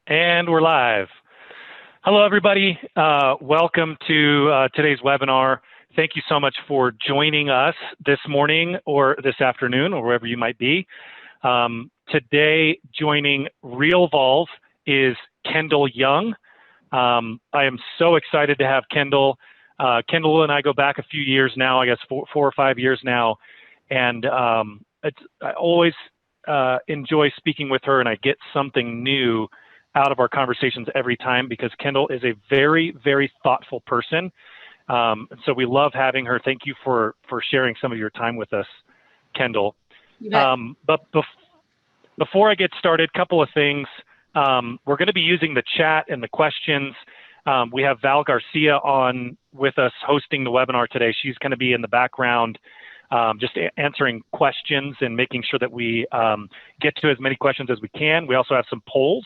And we're live. Hello, everybody. Welcome to today's webinar. Thank you so much for joining us this morning or this afternoon or wherever you might be. Today, joining Realvolve is Kendall Young. I am so excited to have Kendall. Kendall and I go back a few years now, I guess 4 or 5 years now. And I always enjoy speaking with her, and I get something new out of our conversations every time because Kendall is a very, very thoughtful person. So we love having her. Thank you for sharing some of your time with us, Kendall. But before I get started, a couple of things. We're going to be using the chat and the questions. We have Val Garcia on with us hosting the webinar today. She's going to be in the background just answering questions and making sure that we get to as many questions as we can. We also have some polls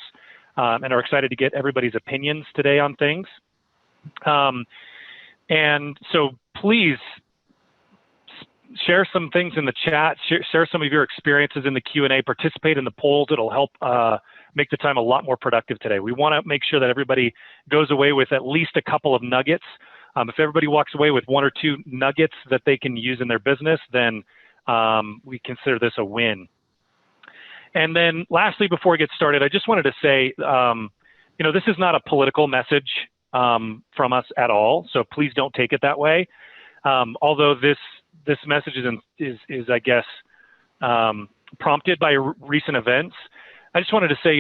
and are excited to get everybody's opinions today on things. And so please share some things in the chat, share some of your experiences in the Q&A, participate in the polls. It'll help make the time a lot more productive today. We want to make sure that everybody goes away with at least a couple of nuggets. If everybody walks away with 1 or 2 nuggets that they can use in their business, then we consider this a win. And then lastly, before we get started, I just wanted to say, this is not a political message from us at all, so please don't take it that way. Although this message is I guess, prompted by recent events. I just wanted to say,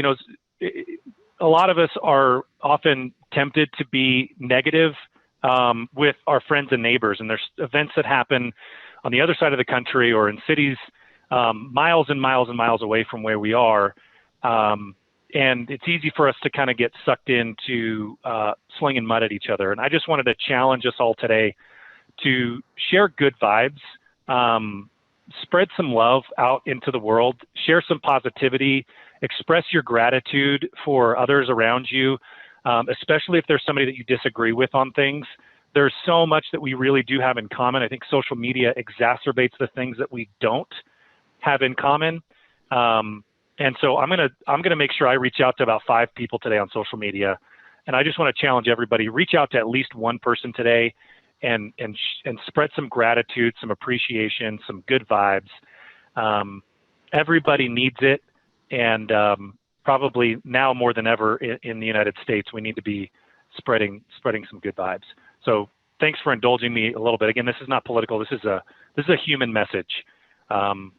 a lot of us are often tempted to be negative with our friends and neighbors, and there's events that happen on the other side of the country or in cities miles and miles and miles away from where we are. And it's easy for us to kind of get sucked into slinging mud at each other. And I just wanted to challenge us all today to share good vibes, spread some love out into the world, share some positivity, express your gratitude for others around you, especially if there's somebody that you disagree with on things. There's so much that we really do have in common. I think social media exacerbates the things that we don't have in common. And so I'm gonna make sure I reach out to about 5 people today on social media. And I just want to challenge everybody, reach out to at least 1 person today and spread some gratitude, some appreciation, some good vibes. Everybody needs it. And probably now more than ever in the United States, we need to be spreading some good vibes. So thanks for indulging me a little bit. Again, this is not political. This is a human message.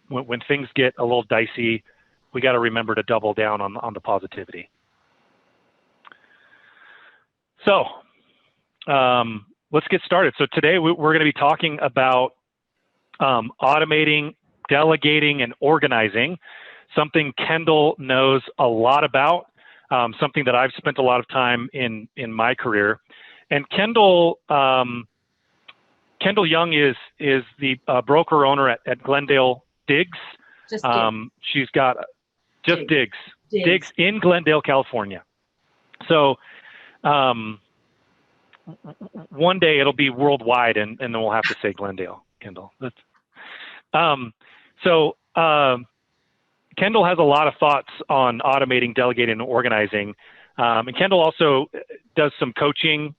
When things get a little dicey, we got to remember to double down on the positivity. So let's get started. So today we're going to be talking about automating, delegating, and organizing, something Kendall knows a lot about, something that I've spent a lot of time in my career. And Kendall Young is the broker owner at Glendale Diggs. She's got Diggs in Glendale, California. So one day it'll be worldwide, and then we'll have to say Glendale, Kendall. Kendall has a lot of thoughts on automating, delegating, and organizing. And Kendall also does some coaching.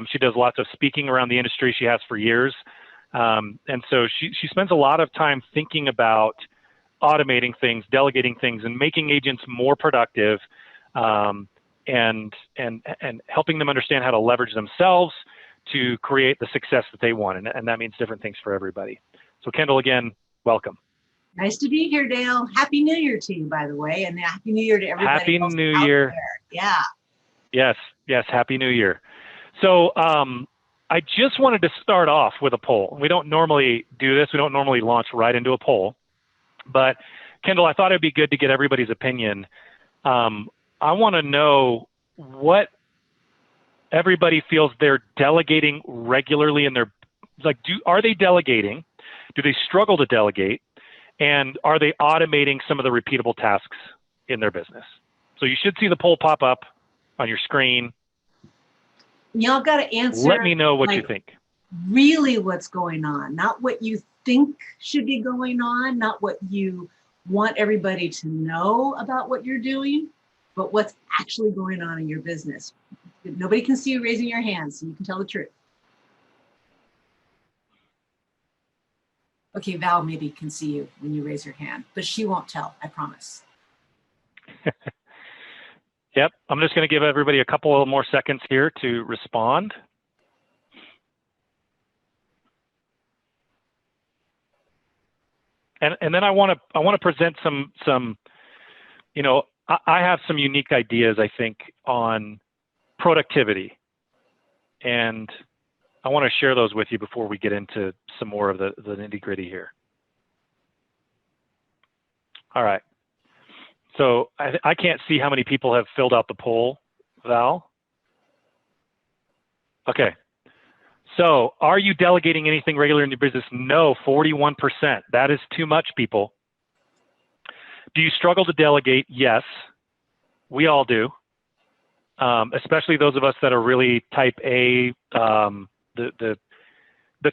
She does lots of speaking around the industry. She has for years. And so she spends a lot of time thinking about automating things, delegating things, and making agents more productive, and helping them understand how to leverage themselves to create the success that they want. And that means different things for everybody. So Kendall, again, welcome. Nice to be here, Dale. Happy New Year to you, by the way, and Happy New Year to everybody. Happy New Year. Yeah. Yes. Happy New Year. So I just wanted to start off with a poll. We don't normally do this. We don't normally launch right into a poll. But Kendall, I thought it'd be good to get everybody's opinion. I want to know what everybody feels they're delegating regularly in their, are they delegating? Do they struggle to delegate? And are they automating some of the repeatable tasks in their business? So you should see the poll pop up on your screen. Y'all got to answer. Let me know what you think. Really what's going on, not what you think should be going on, not what you want everybody to know about what you're doing. but what's actually going on in your business. Nobody can see you raising your hand, so you can tell the truth. Okay, Val maybe can see you when you raise your hand, but she won't tell, I promise. Yep, I'm just going to give everybody a couple of more seconds here to respond. And then I want to present some, you know, I have some unique ideas, I think, on productivity, and I want to share those with you before we get into some more of the nitty-gritty here. All right. So I can't see how many people have filled out the poll, Val. Okay. So are you delegating anything regular in your business? No, 41%. That is too much, people. Do you struggle to delegate? Yes, we all do. Especially those of us that are really type A, the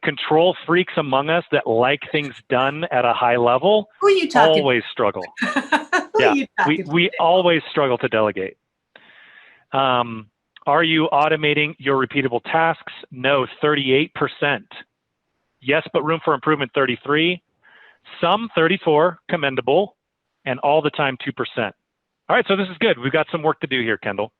control freaks among us that like things done at a high level. Who are you talking always struggle. Yeah, we always struggle to delegate. Are you automating your repeatable tasks? No, 38%. Yes, but room for improvement, 33. Some, 34, commendable, and all the time, 2%. All right, so this is good. We've got some work to do here, Kendall.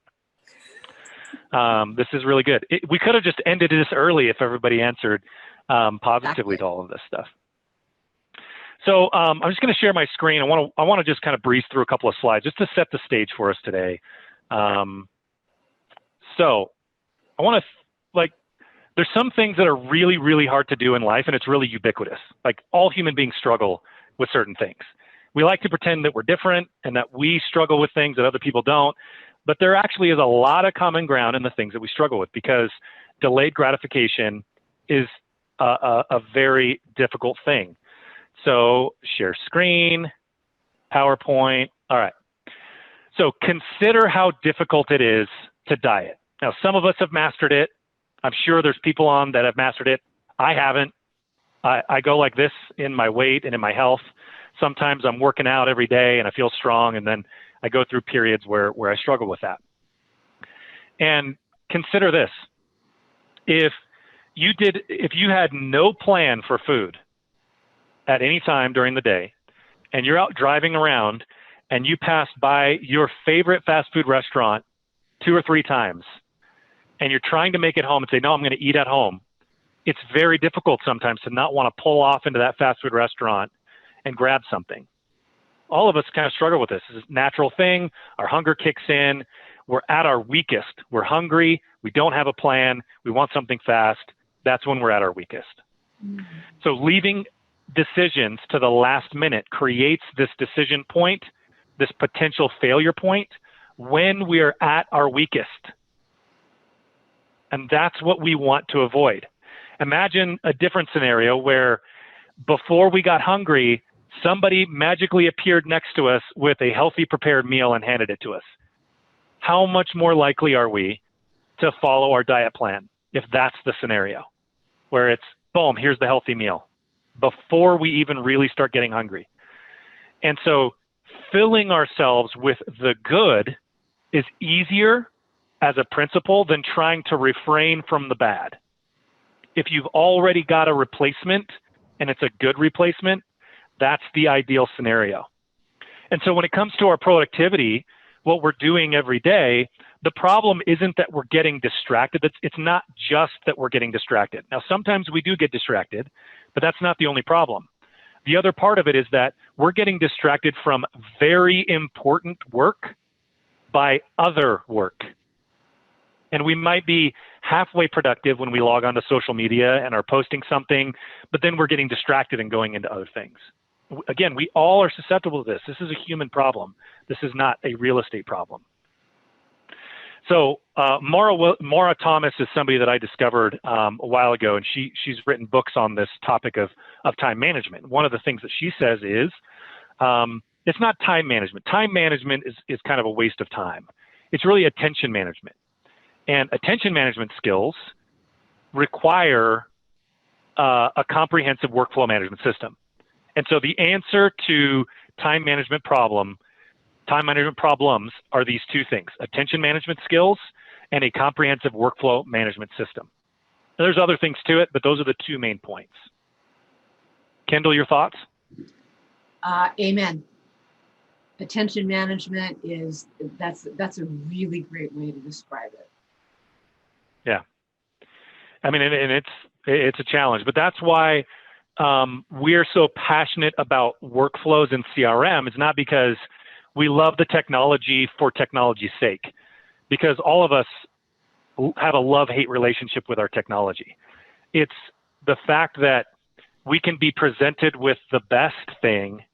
This is really good. We could have just ended this early if everybody answered positively to all of this stuff. So I'm just going to share my screen. I want to just kind of breeze through a couple of slides just to set the stage for us today. So I want to, there's some things that are really, really hard to do in life, and it's really ubiquitous. Like, all human beings struggle with certain things. We like to pretend that we're different and that we struggle with things that other people don't, but there actually is a lot of common ground in the things that we struggle with, because delayed gratification is a very difficult thing. So share screen, PowerPoint. All right. So consider how difficult it is to diet. Now, some of us have mastered it. I'm sure there's people on that have mastered it. I haven't. I go like this in my weight and in my health. Sometimes I'm working out every day and I feel strong, and then I go through periods where I struggle with that. And consider this. If you had no plan for food at any time during the day, and you're out driving around and you pass by your favorite fast food restaurant 2 or 3 times, and you're trying to make it home and say, no, I'm going to eat at home, it's very difficult sometimes to not want to pull off into that fast food restaurant and grab something. All of us kind of struggle with this. It's a natural thing. Our hunger kicks in. We're at our weakest. We're hungry. We don't have a plan. We want something fast. That's when we're at our weakest. Mm-hmm. So leaving decisions to the last minute creates this decision point, this potential failure point, when we're at our weakest. And that's what we want to avoid. Imagine a different scenario where before we got hungry, somebody magically appeared next to us with a healthy prepared meal and handed it to us. How much more likely are we to follow our diet plan if that's the scenario, where it's, boom, here's the healthy meal, before we even really start getting hungry? And so filling ourselves with the good is easier as a principle than trying to refrain from the bad. If you've already got a replacement and it's a good replacement, that's the ideal scenario. And so when it comes to our productivity, what we're doing every day, the problem isn't that we're getting distracted. It's not just that we're getting distracted. Now, sometimes we do get distracted, but that's not the only problem. The other part of it is that we're getting distracted from very important work by other work. And we might be halfway productive when we log onto social media and are posting something, but then we're getting distracted and going into other things. Again, we all are susceptible to this. This is a human problem. This is not a real estate problem. So Maura Thomas is somebody that I discovered a while ago, and she's written books on this topic of time management. One of the things that she says is, it's not time management. Time management is kind of a waste of time. It's really attention management. And attention management skills require a comprehensive workflow management system. And so the answer to time management problem time management problems are these two things: attention management skills and a comprehensive workflow management system. There's other things to it, but those are the two main points. Kendall, your thoughts? Amen. Attention management that's a really great way to describe it. Yeah. I mean, and it's a challenge, but that's why we're so passionate about workflows and CRM. It's not because we love the technology for technology's sake, because all of us have a love-hate relationship with our technology. It's the fact that we can be presented with the best thing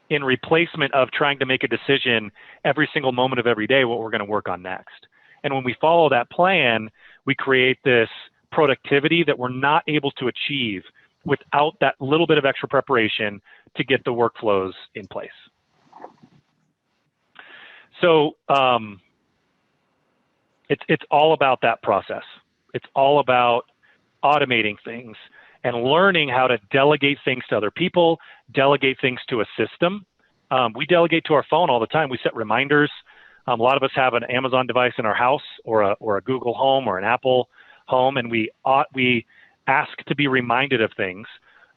in replacement of trying to make a decision every single moment of every day what we're going to work on next. And when we follow that plan, we create this productivity that we're not able to achieve without that little bit of extra preparation to get the workflows in place. So it's all about that process. It's all about automating things and learning how to delegate things to other people, delegate things to a system. We delegate to our phone all the time. We set reminders. A lot of us have an Amazon device in our house, or a Google Home, or an Apple Home, and we ask to be reminded of things.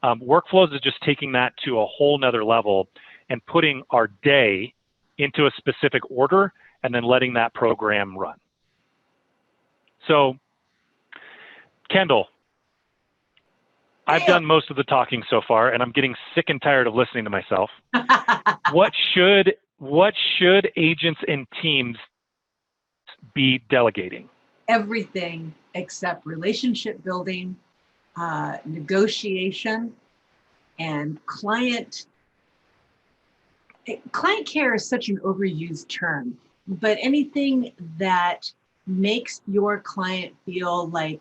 Workflows is just taking that to a whole nother level and putting our day into a specific order and then letting that program run. So, Kendall, I've done most of the talking so far, and I'm getting sick and tired of listening to myself. What should agents and teams be delegating? Everything except relationship building, negotiation, and client care is such an overused term, but anything that makes your client feel like,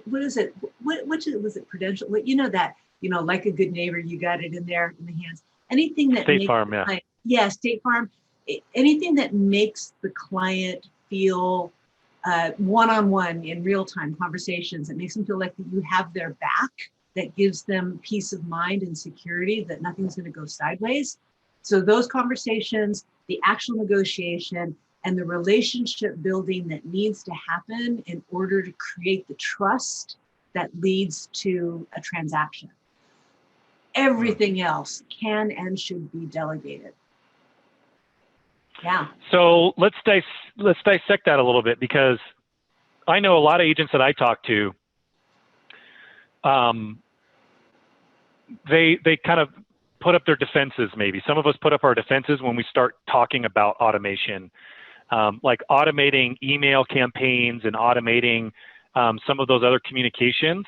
what is it? What was it? Prudential? Like a good neighbor, you got it in there in the hands. Anything that State makes Farm, yeah. State Farm. Anything that makes the client feel one-on-one in real-time conversations, that makes them feel like you have their back, that gives them peace of mind and security that nothing's going to go sideways. So those conversations, the actual negotiation, and the relationship building that needs to happen in order to create the trust that leads to a transaction. Everything else can and should be delegated. Yeah. So let's dissect that a little bit, because I know a lot of agents that I talk to, they kind of put up their defenses. Maybe some of us put up our defenses when we start talking about automation, like automating email campaigns and automating some of those other communications.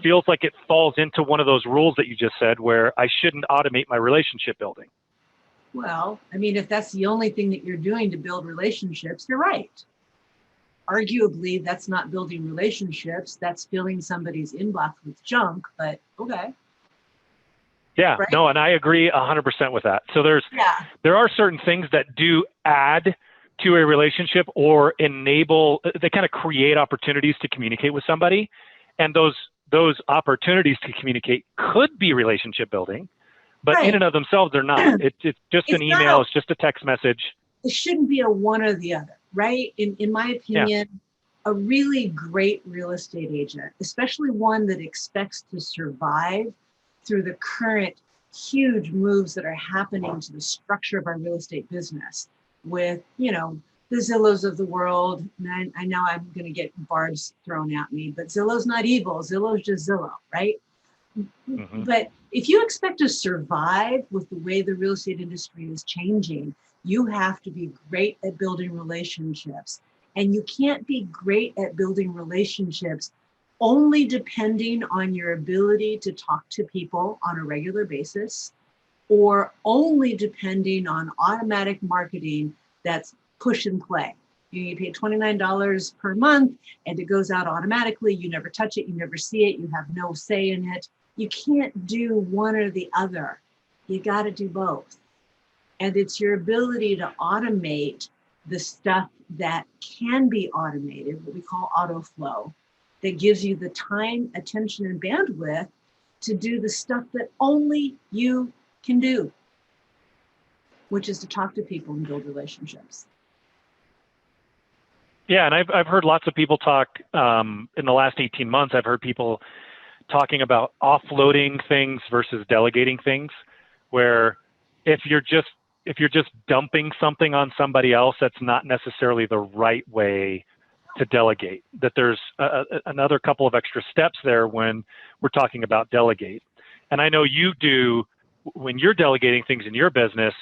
Feels like it falls into one of those rules that you just said, where I shouldn't automate my relationship building. Well, I mean, if that's the only thing that you're doing to build relationships, you're right. Arguably, that's not building relationships. That's filling somebody's inbox with junk, but okay. Yeah, right? No, and I agree 100% with that. So there are certain things that do add to a relationship or enable, they kind of create opportunities to communicate with somebody. And those opportunities to communicate could be relationship building, but right. in and of themselves, they're not. It's just an email. It's just a text message. It shouldn't be a one or the other, right? In my opinion, a really great real estate agent, especially one that expects to survive through the current huge moves that are happening to the structure of our real estate business with, the Zillows of the world. And I know I'm going to get barbs thrown at me, but Zillow's not evil. Zillow's just Zillow, right? Mm-hmm. But if you expect to survive with the way the real estate industry is changing, you have to be great at building relationships. And you can't be great at building relationships only depending on your ability to talk to people on a regular basis, or only depending on automatic marketing that's push and play. You pay $29 per month and it goes out automatically. You never touch it. You never see it. You have no say in it. You can't do one or the other. You got to do both. And it's your ability to automate the stuff that can be automated, what we call auto flow, that gives you the time, attention, and bandwidth to do the stuff that only you can do. which is to talk to people and build relationships. Yeah, and I've heard lots of people talk in the last 18 months. I've heard people talking about offloading things versus delegating things, where if you're just dumping something on somebody else, that's not necessarily the right way to delegate. That there's another couple of extra steps there when we're talking about delegate. And I know you do, when you're delegating things in your business,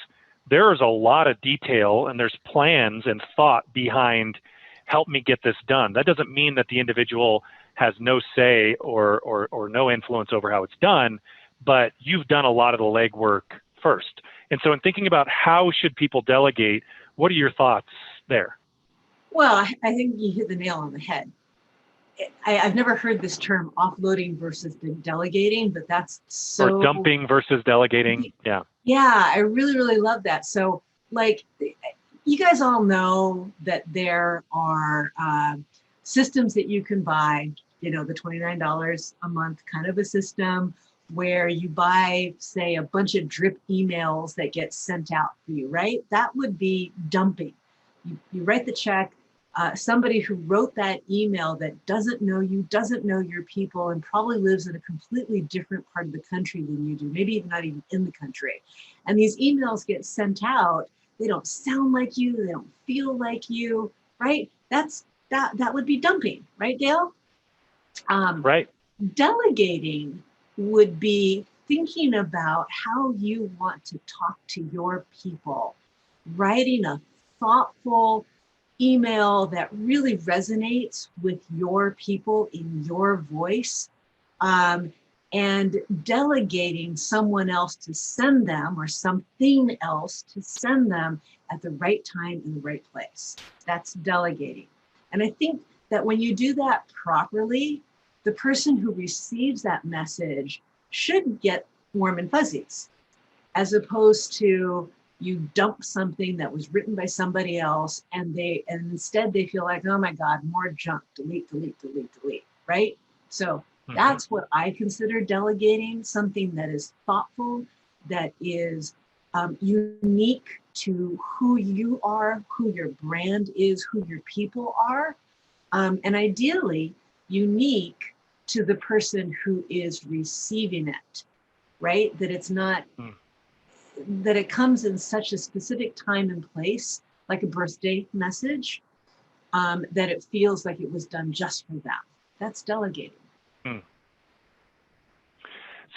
there's a lot of detail and there's plans and thought behind help me get this done. That doesn't mean that the individual has no say or no influence over how it's done, but you've done a lot of the legwork first. And so in thinking about how should people delegate, what are your thoughts there? Well, I think you hit the nail on the head. I've never heard this term offloading versus delegating, but that's so... Or dumping versus delegating, yeah. Yeah, I really, really love that. So like, you guys all know that there are systems that you can buy, you know, the $29 a month kind of a system where you buy, say, a bunch of drip emails that get sent out for you, right? That would be dumping. You write the check, somebody who wrote that email that doesn't know you, doesn't know your people, and probably lives in a completely different part of the country than you do, maybe even not even in the country. And these emails get sent out, they don't sound like you, they don't feel like you, right? That would be dumping, right, Dale? Right. Delegating would be thinking about how you want to talk to your people, writing a thoughtful email that really resonates with your people in your voice, and delegating someone else to send them or something else to send them at the right time in the right place. That's delegating. And I think that when you do that properly, the person who receives that message should get warm and fuzzies, as opposed to you dump something that was written by somebody else and instead they feel like, oh my God, more junk, delete, right? So that's what I consider delegating, something that is thoughtful, that is unique to who you are, who your brand is, who your people are, and ideally unique to the person who is receiving it, right? That it's not, that it comes in such a specific time and place, like a birthday message, that it feels like it was done just for them. That's delegating.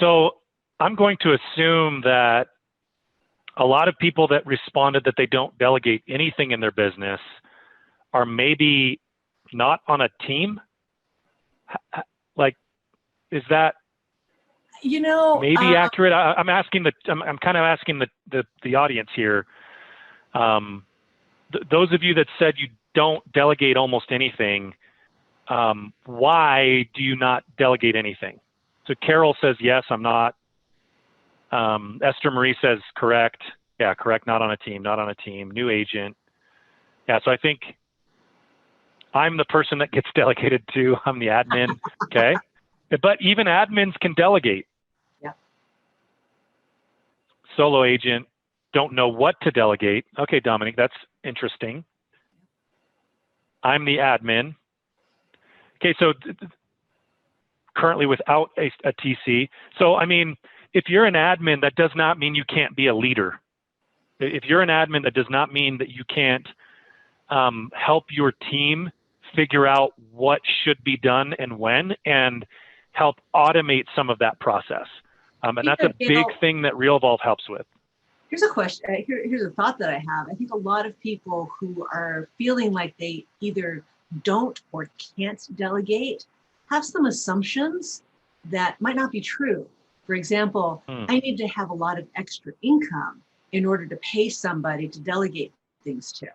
So I'm going to assume that a lot of people that responded that they don't delegate anything in their business are maybe not on a team. Like, is that maybe accurate? I'm asking I'm kind of asking the audience here. Those of you that said you don't delegate almost anything, why do you not delegate anything? So Carol says, yes, I'm not. Esther Marie says, correct. Yeah, correct. Not on a team, new agent. Yeah. So I think I'm the person that gets delegated to. I'm the admin. Okay. But even admins can delegate. Yeah. Solo agent, don't know what to delegate. Okay, Dominic, that's interesting. I'm the admin. Okay, so currently without a TC. So, I mean, if you're an admin, that does not mean you can't be a leader. If you're an admin, that does not mean that you can't help your team figure out what should be done and when, and help automate some of that process. And that's a big thing that Realvolve helps with. Here's a question. Here's a thought that I have. I think a lot of people who are feeling like they either don't or can't delegate have some assumptions that might not be true. For example, I need to have a lot of extra income in order to pay somebody to delegate things to.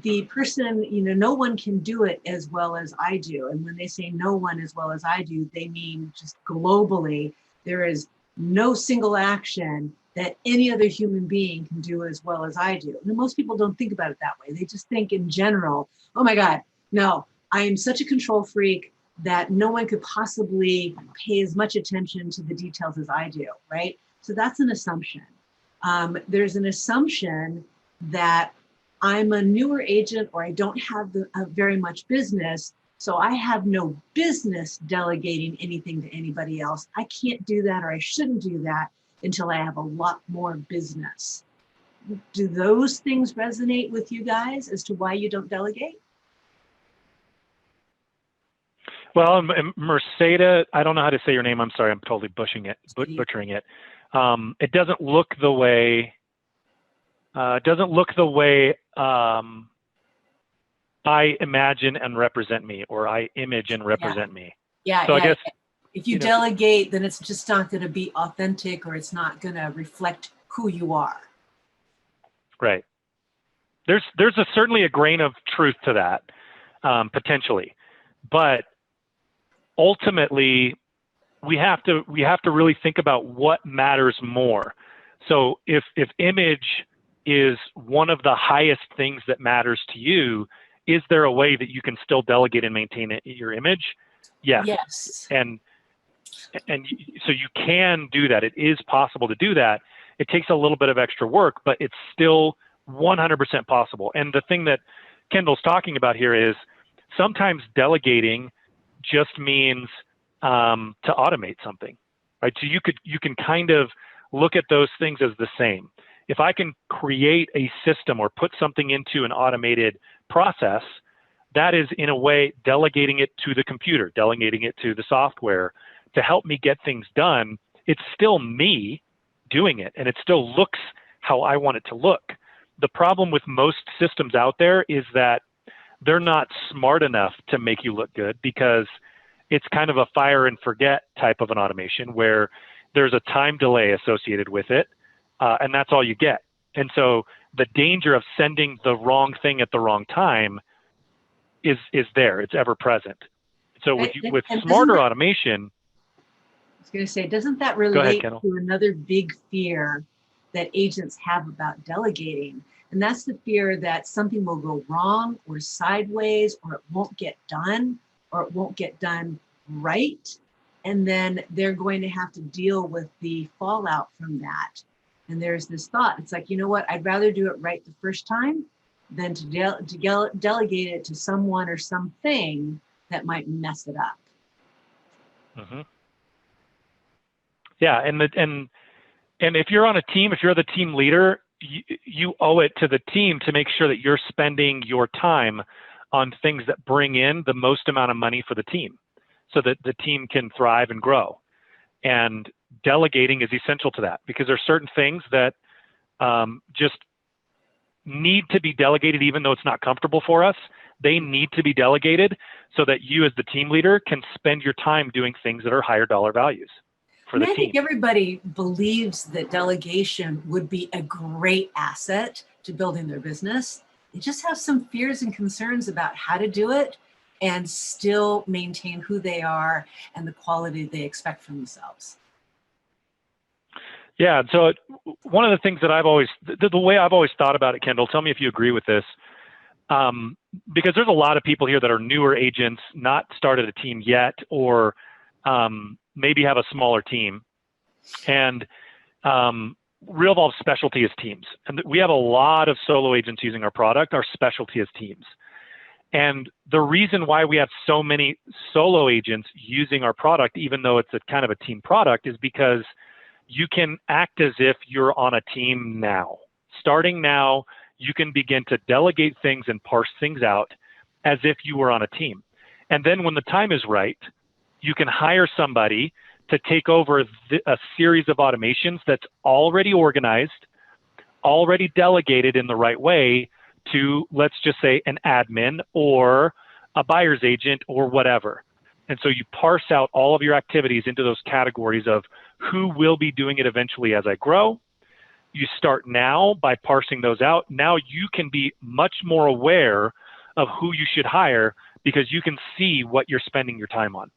The person, no one can do it as well as I do. And when they say no one as well as I do, they mean just globally, there is no single action that any other human being can do as well as I do. And most people don't think about it that way. They just think in general, oh my God, no, I am such a control freak that no one could possibly pay as much attention to the details as I do, right? So that's an assumption. there's an assumption that I'm a newer agent or I don't have very much business, so I have no business delegating anything to anybody else. I can't do that, or I shouldn't do that until I have a lot more business. Do those things resonate with you guys as to why you don't delegate? Well, Mercedes, I don't know how to say your name. I'm sorry. I'm totally butchering it. It doesn't look the way. I imagine and represent me, or I image and represent me. Yeah. So I guess if you delegate, then it's just not going to be authentic, or it's not going to reflect who you are. Right. There's certainly a grain of truth to that, potentially, but ultimately we have to really think about what matters more. So if image is one of the highest things that matters to you, is there a way that you can still delegate and maintain your image? Yes. And so you can do that. It is possible to do that. It takes a little bit of extra work, but it's still 100% possible. And the thing that Kendall's talking about here is sometimes delegating just means to automate something, right? So you can kind of look at those things as the same. If I can create a system or put something into an automated process, that is in a way delegating it to the computer, delegating it to the software to help me get things done. It's still me doing it, and it still looks how I want it to look. The problem with most systems out there is that they're not smart enough to make you look good, because it's kind of a fire and forget type of an automation where there's a time delay associated with it, and that's all you get. And so the danger of sending the wrong thing at the wrong time is there. It's ever present. So with smarter automation, I was going to say, doesn't that relate to another big fear that agents have about delegating? And that's the fear that something will go wrong or sideways, or it won't get done, or it won't get done right. And then they're going to have to deal with the fallout from that. And there's this thought, it's like, you know what, I'd rather do it right the first time than to delegate it to someone or something that might mess it up. Mm-hmm. Yeah, and if you're on a team, if you're the team leader, you owe it to the team to make sure that you're spending your time on things that bring in the most amount of money for the team, so that the team can thrive and grow. And delegating is essential to that, because there's certain things that just need to be delegated, even though it's not comfortable for us. They need to be delegated so that you as the team leader can spend your time doing things that are higher dollar values for the team. I think everybody believes that delegation would be a great asset to building their business. They just have some fears and concerns about how to do it and still maintain who they are and the quality they expect from themselves. Yeah, so one of the things that the way I've always thought about it, Kendall, tell me if you agree with this, because there's a lot of people here that are newer agents, not started a team yet, or maybe have a smaller team. And Realvolve's specialty is teams. And we have a lot of solo agents using our product. Our specialty is teams. And the reason why we have so many solo agents using our product, even though it's a kind of a team product, is because you can act as if you're on a team now. Starting now, you can begin to delegate things and parse things out as if you were on a team. And then when the time is right, you can hire somebody to take over a series of automations that's already organized, already delegated in the right way to, let's just say, an admin or a buyer's agent or whatever. And so you parse out all of your activities into those categories of who will be doing it eventually as I grow. You start now by parsing those out. Now you can be much more aware of who you should hire, because you can see what you're spending your time on.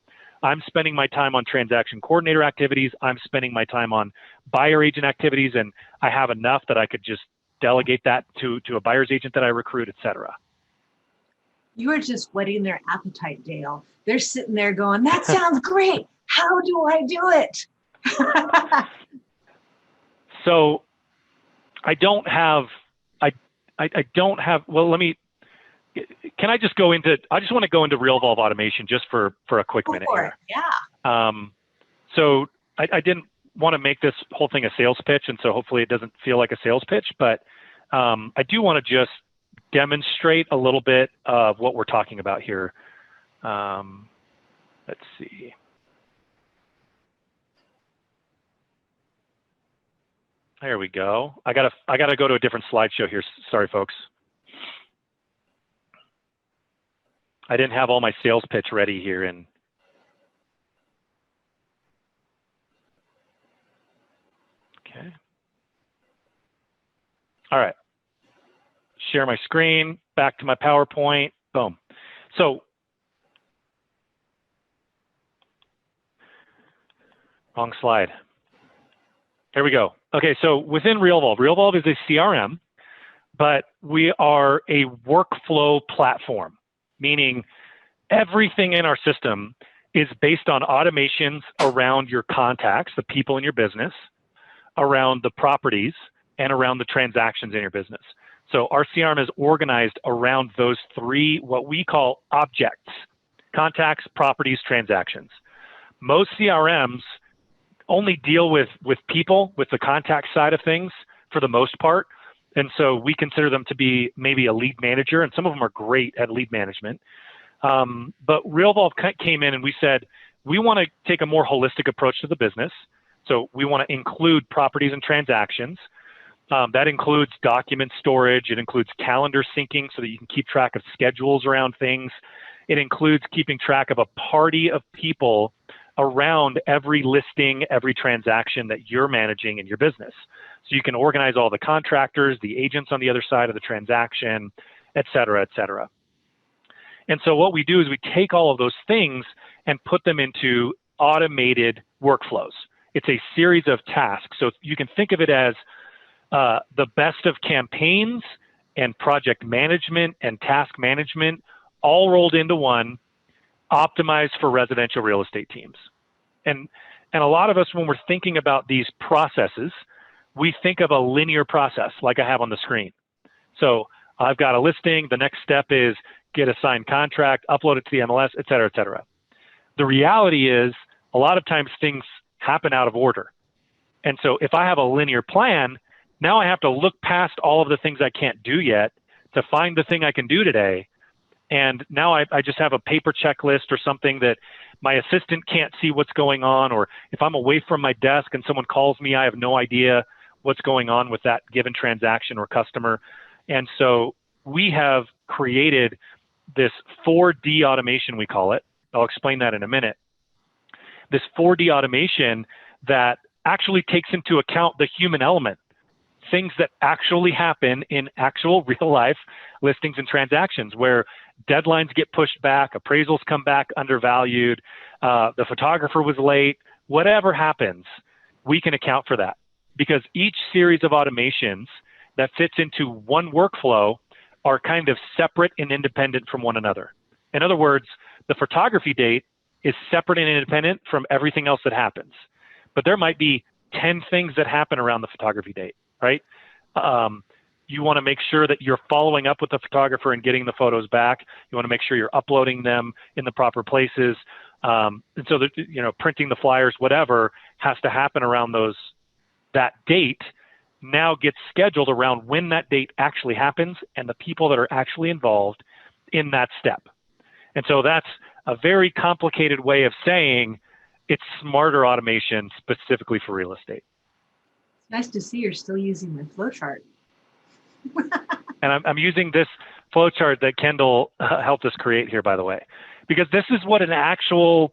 I'm spending my time on transaction coordinator activities. I'm spending my time on buyer agent activities, and I have enough that I could just delegate that to a buyer's agent that I recruit, et cetera. You are just whetting their appetite, Dale. They're sitting there going, that sounds great. How do I do it? So I don't have, I don't have, well, can I just go into, I just want to go into Realvolve automation just for a quick minute here. Yeah. So I didn't want to make this whole thing a sales pitch, and so hopefully it doesn't feel like a sales pitch, but I do want to just demonstrate a little bit of what we're talking about here. Let's see. There we go. I gotta go to a different slideshow here. Sorry, folks. I didn't have all my sales pitch ready here. Okay. All right. Share my screen, back to my PowerPoint, boom. So, wrong slide. Here we go. Okay, so within Realvolve is a CRM, but we are a workflow platform, meaning everything in our system is based on automations around your contacts, the people in your business, around the properties, and around the transactions in your business. So our CRM is organized around those three, what we call objects: contacts, properties, transactions. Most CRMs only deal with people, with the contact side of things for the most part. And so we consider them to be maybe a lead manager, and some of them are great at lead management. But Realvolve came in and we said, we want to take a more holistic approach to the business. So we want to include properties and transactions. That includes document storage. It includes calendar syncing so that you can keep track of schedules around things. It includes keeping track of a party of people around every listing, every transaction that you're managing in your business. So you can organize all the contractors, the agents on the other side of the transaction, et cetera, et cetera. And so what we do is we take all of those things and put them into automated workflows. It's a series of tasks. So you can think of it as the best of campaigns and project management and task management all rolled into one, optimized for residential real estate teams. And a lot of us, when we're thinking about these processes, we think of a linear process like I have on the screen. So I've got a listing. The next step is get a signed contract, upload it to the MLS, et cetera, et cetera. The reality is a lot of times things happen out of order. And so if I have a linear plan, now I have to look past all of the things I can't do yet to find the thing I can do today. And now I just have a paper checklist or something that my assistant can't see what's going on, or if I'm away from my desk and someone calls me, I have no idea what's going on with that given transaction or customer. And so we have created this 4D automation, we call it. I'll explain that in a minute. This 4D automation that actually takes into account the human element, things that actually happen in actual real life listings and transactions where deadlines get pushed back, appraisals come back undervalued, the photographer was late, whatever happens, we can account for that because each series of automations that fits into one workflow are kind of separate and independent from one another. In other words, the photography date is separate and independent from everything else that happens. But there might be 10 things that happen around the photography date, right? You want to make sure that you're following up with the photographer and getting the photos back. You want to make sure you're uploading them in the proper places. And so that, you know, printing the flyers, whatever has to happen around that date now gets scheduled around when that date actually happens and the people that are actually involved in that step. And so that's a very complicated way of saying it's smarter automation specifically for real estate. It's nice to see you're still using the flowchart. And I'm using this flowchart that Kendall helped us create here, by the way, because this is what an actual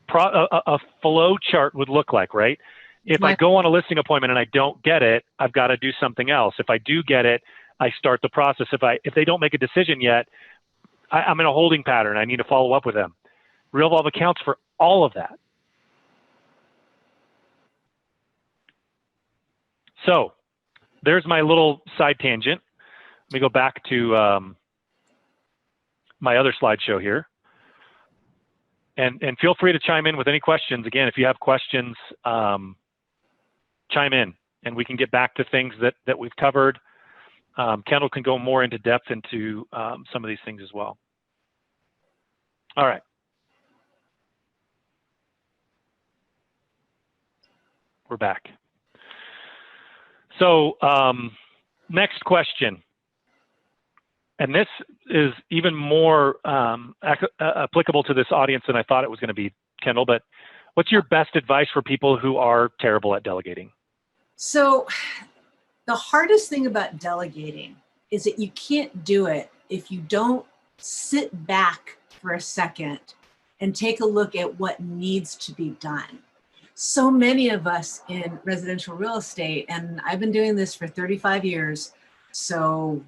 a flow chart would look like, right? If I go on a listing appointment and I don't get it, I've got to do something else. If I do get it, I start the process. If they don't make a decision yet, I'm in a holding pattern. I need to follow up with them. Realvolve accounts for all of that. So there's my little side tangent. Let me go back to my other slideshow here. And feel free to chime in with any questions. Again, if you have questions, chime in. and we can get back to things that we've covered. Kendall can go more into depth into some of these things as well. All right. We're back. So next question. And this is even more applicable to this audience than I thought it was going to be, Kendall, but what's your best advice for people who are terrible at delegating? So the hardest thing about delegating is that you can't do it if you don't sit back for a second and take a look at what needs to be done. So many of us in residential real estate, and I've been doing this for 35 years, so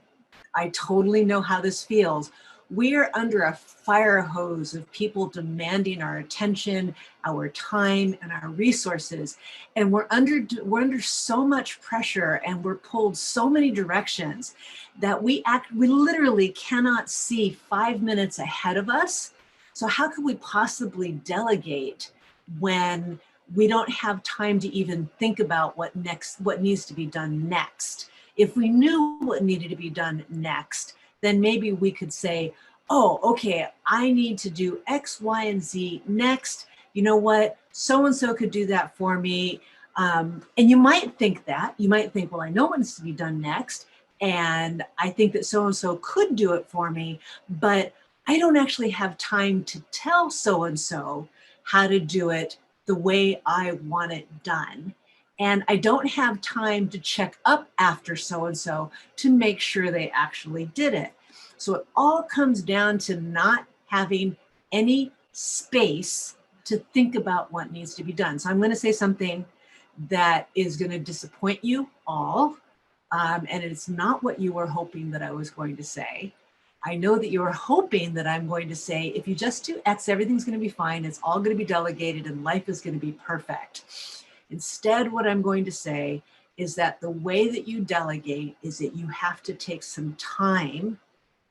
I totally know how this feels. We're under a fire hose of people demanding our attention, our time, and our resources. And we're under so much pressure, and we're pulled so many directions that we literally cannot see 5 minutes ahead of us. So how could we possibly delegate when we don't have time to even think about what needs to be done next? If we knew what needed to be done next, then maybe we could say, oh, okay, I need to do X, Y, and Z next. You know what? So-and-so could do that for me. And you might think that. You might think, well, I know what needs to be done next, and I think that so-and-so could do it for me, but I don't actually have time to tell so-and-so how to do it the way I want it done. And I don't have time to check up after so-and-so to make sure they actually did it. So it all comes down to not having any space to think about what needs to be done. So I'm going to say something that is going to disappoint you all. And it's not what you were hoping that I was going to say. I know that you were hoping that I'm going to say, if you just do X, everything's going to be fine. It's all going to be delegated and life is going to be perfect. Instead, what I'm going to say is that the way that you delegate is that you have to take some time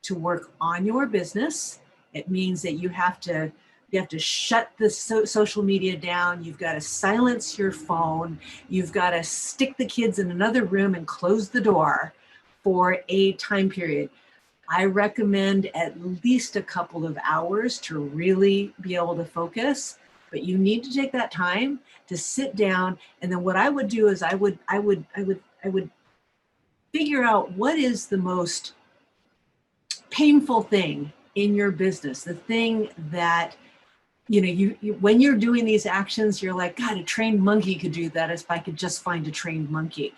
to work on your business. It means that you have to shut the social media down. You've got to silence your phone. You've got to stick the kids in another room and close the door for a time period. I recommend at least a couple of hours to really be able to focus, but you need to take that time to sit down. And then what I would do is I would figure out what is the most painful thing in your business, the thing that, you when you're doing these actions, you're like, God, a trained monkey could do that if I could just find a trained monkey.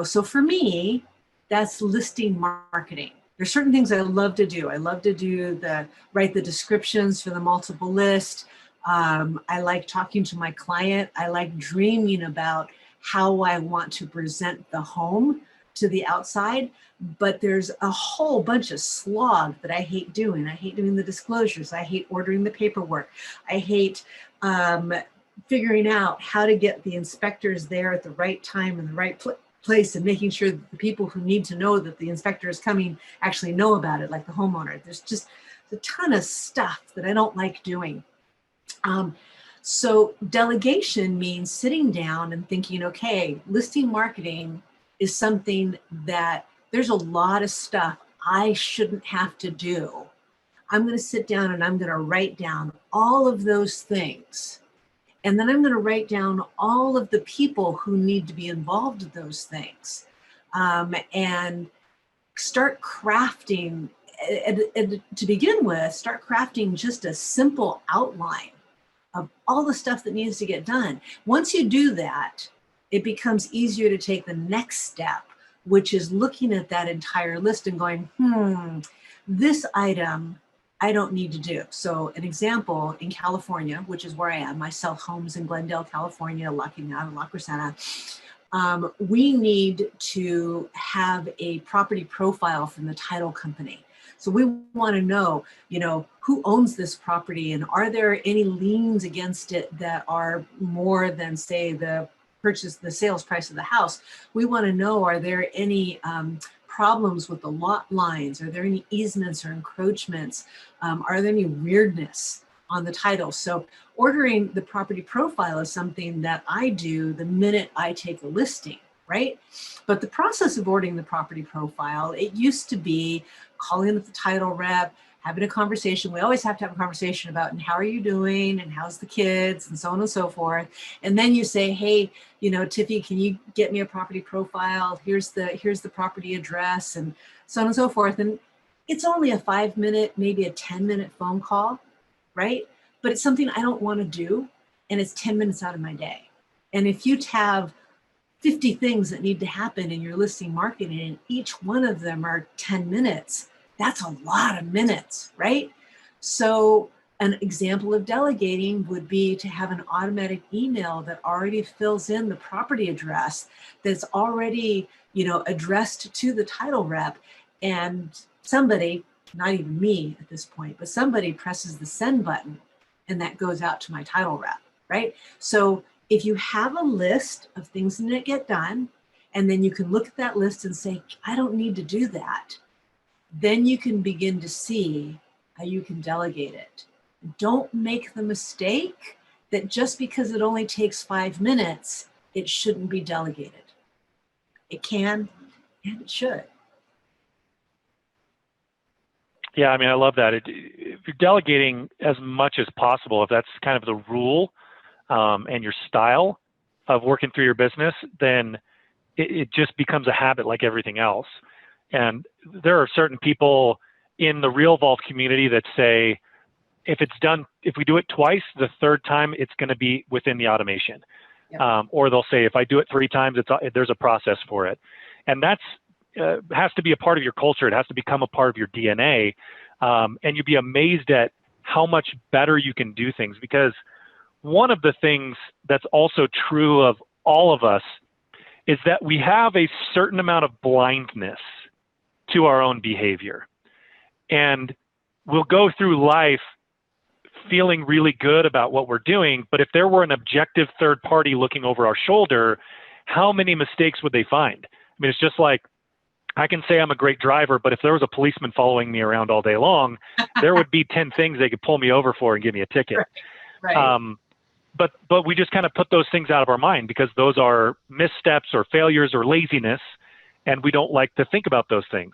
So for me, that's listing marketing. There's certain things I love to do. I love to write the descriptions for the multiple list. I like talking to my client. I like dreaming about how I want to present the home to the outside, but there's a whole bunch of slog that I hate doing. I hate doing the disclosures. I hate ordering the paperwork. I hate figuring out how to get the inspectors there at the right time and the right place, and making sure that the people who need to know that the inspector is coming actually know about it, like the homeowner. There's just a ton of stuff that I don't like doing. So delegation means sitting down and thinking, okay, listing marketing is something that there's a lot of stuff I shouldn't have to do. I'm going to sit down and I'm going to write down all of those things. And then I'm going to write down all of the people who need to be involved in those things, and start crafting, and to begin with, start crafting just a simple outline of all the stuff that needs to get done. Once you do that, it becomes easier to take the next step, which is looking at that entire list and going, this item I don't need to do. So an example, in California, which is where I am, I sell homes in Glendale, California, La Crescenta. We need to have a property profile from the title company. So we want to know, who owns this property, and are there any liens against it that are more than, say, the sales price of the house. We want to know, are there any problems with the lot lines? Are there any easements or encroachments? Are there any weirdness on the title? So ordering the property profile is something that I do the minute I take a listing. right? But the process of ordering the property profile, it used to be calling the title rep, having a conversation. We always have to have a conversation about, and how are you doing, and how's the kids, and so on and so forth. And then you say, hey, you know, Tiffy, can you get me a property profile? Here's the property address, and so on and so forth. And it's only a 5-minute, maybe a 10-minute phone call, right? But it's something I don't want to do, and it's 10 minutes out of my day. And if you have 50 things that need to happen in your listing marketing, and each one of them are 10 minutes, that's a lot of minutes, right? So an example of delegating would be to have an automatic email that already fills in the property address, that's already, you know, addressed to the title rep, and somebody, not even me at this point, but somebody presses the send button, and that goes out to my title rep, right? So if you have a list of things that get done, and then you can look at that list and say, I don't need to do that, then you can begin to see how you can delegate it. Don't make the mistake that just because it only takes 5 minutes, it shouldn't be delegated. It can, and it should. Yeah, I mean, I love that. If you're delegating as much as possible, if that's kind of the rule and your style of working through your business, then it just becomes a habit like everything else. And there are certain people in the Realvolve community that say, if we do it twice, the third time it's going to be within the automation. Yep. Or they'll say, if I do it 3 times, there's a process for it. And that's has to be a part of your culture. It has to become a part of your DNA. And you'd be amazed at how much better you can do things. Because one of the things that's also true of all of us is that we have a certain amount of blindness to our own behavior. And we'll go through life feeling really good about what we're doing, but if there were an objective third party looking over our shoulder, how many mistakes would they find? I mean, it's just like, I can say I'm a great driver, but if there was a policeman following me around all day long, there would be 10 things they could pull me over for and give me a ticket. Right. But we just kind of put those things out of our mind because those are missteps or failures or laziness, and we don't like to think about those things.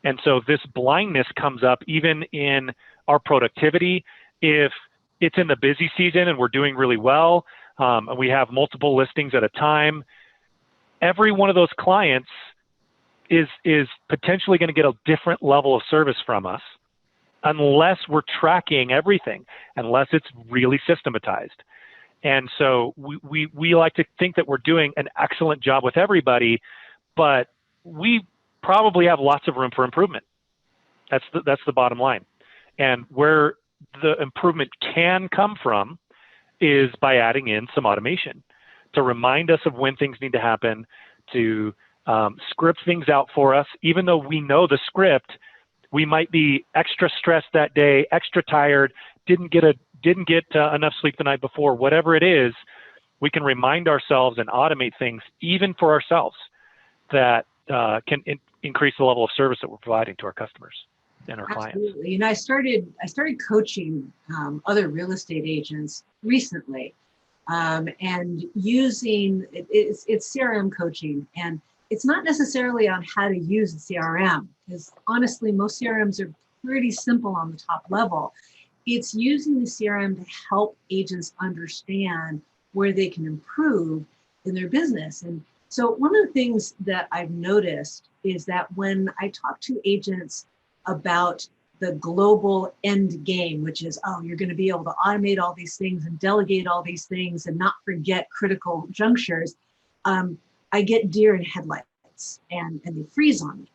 And so this blindness comes up even in our productivity. If it's in the busy season and we're doing really well, and we have multiple listings at a time, every one of those clients is potentially going to get a different level of service from us unless we're tracking everything, unless it's really systematized. And so we like to think that we're doing an excellent job with everybody, but we probably have lots of room for improvement. That's the bottom line. And where the improvement can come from is by adding in some automation to remind us of when things need to happen, to script things out for us. Even though we know the script, we might be extra stressed that day, extra tired, didn't get enough sleep the night before, whatever it is, we can remind ourselves and automate things even for ourselves that can increase the level of service that we're providing to our customers and our clients. Absolutely. You know, I started coaching other real estate agents recently, and using it's CRM coaching, and it's not necessarily on how to use the CRM, because honestly, most CRMs are pretty simple on the top level. It's using the CRM to help agents understand where they can improve in their business. And so one of the things that I've noticed is that when I talk to agents about the global end game, which is, oh, you're going to be able to automate all these things and delegate all these things and not forget critical junctures, I get deer in headlights and they freeze on me.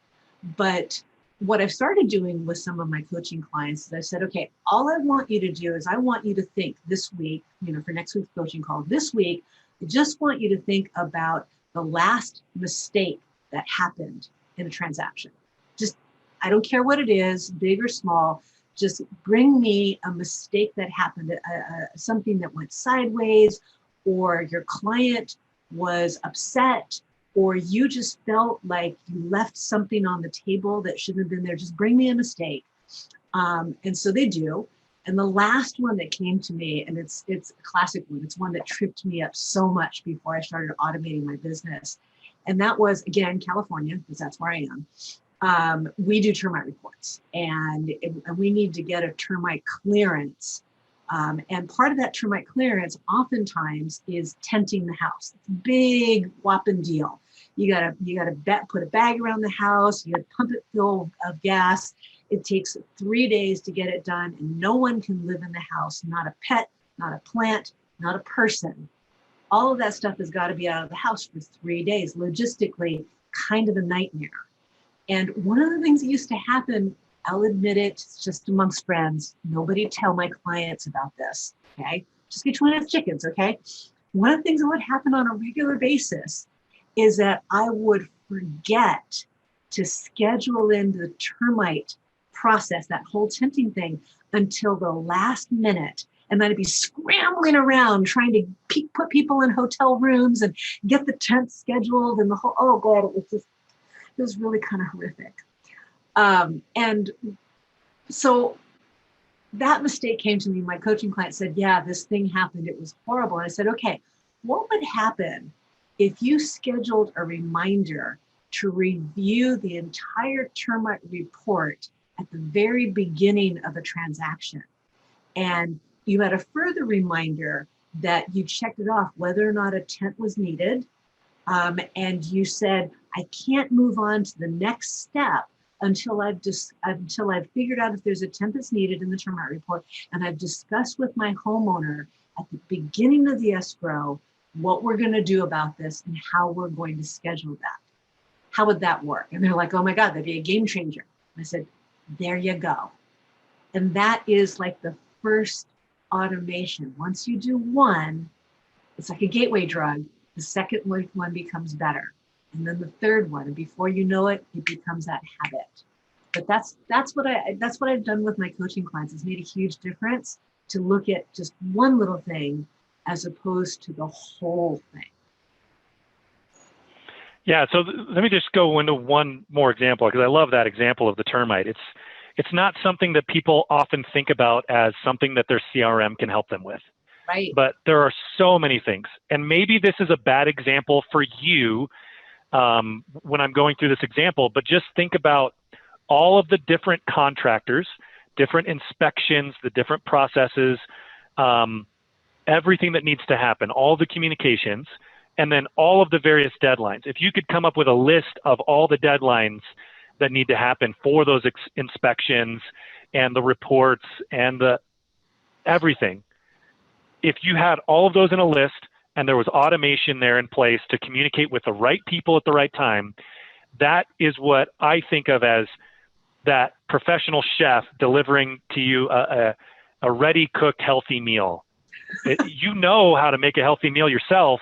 But what I've started doing with some of my coaching clients is I said, okay, all I want you to do is I want you to think this week, you know, for next week's coaching call, this week, I just want you to think about the last mistake that happened in a transaction. Just, I don't care what it is, big or small, just bring me a mistake that happened, something that went sideways, or your client was upset, or you just felt like you left something on the table that shouldn't have been there. Just bring me a mistake. And so they do. And the last one that came to me, and it's a classic one, it's one that tripped me up so much before I started automating my business. And that was, again, California, because that's where I am. We do termite reports, and we need to get a termite clearance. And part of that termite clearance oftentimes is tenting the house. It's a big whopping deal. You gotta put a bag around the house, you gotta pump it full of gas. It takes 3 days to get it done, and no one can live in the house, not a pet, not a plant, not a person. All of that stuff has got to be out of the house for 3 days. Logistically, kind of a nightmare. And one of the things that used to happen, I'll admit it, it's just amongst friends. Nobody tell my clients about this, okay? Just get one of chickens, okay? One of the things that would happen on a regular basis is that I would forget to schedule in the termite process, that whole tenting thing, until the last minute. And then I'd be scrambling around trying to put people in hotel rooms and get the tent scheduled and the whole, oh God, it was really kind of horrific. And so that mistake came to me. My coaching client said, yeah, this thing happened. It was horrible. And I said, okay, what would happen if you scheduled a reminder to review the entire termite report at the very beginning of a transaction? And you had a further reminder that you checked it off whether or not a tent was needed. And you said, I can't move on to the next step until I've figured out if there's a tent that's needed in the termite report. And I've discussed with my homeowner at the beginning of the escrow what we're going to do about this and how we're going to schedule that. How would that work? And they're like, oh my God, that'd be a game changer. I said, there you go. And that is like the first automation. Once you do one, it's like a gateway drug. The second one becomes better, and then the third one, and before you know it, it becomes that habit. But that's what I've done with my coaching clients. It's made a huge difference to look at just one little thing as opposed to the whole thing. Yeah, so let me just go into one more example, because I love that example of the termite. It's not something that people often think about as something that their CRM can help them with. Right. But there are so many things. And maybe this is a bad example for you when I'm going through this example, but just think about all of the different contractors, different inspections, the different processes, everything that needs to happen, all the communications, and then all of the various deadlines. If you could come up with a list of all the deadlines that need to happen for those inspections and the reports and the everything. If you had all of those in a list and there was automation there in place to communicate with the right people at the right time, that is what I think of as that professional chef delivering to you a ready cooked healthy meal. You know how to make a healthy meal yourself,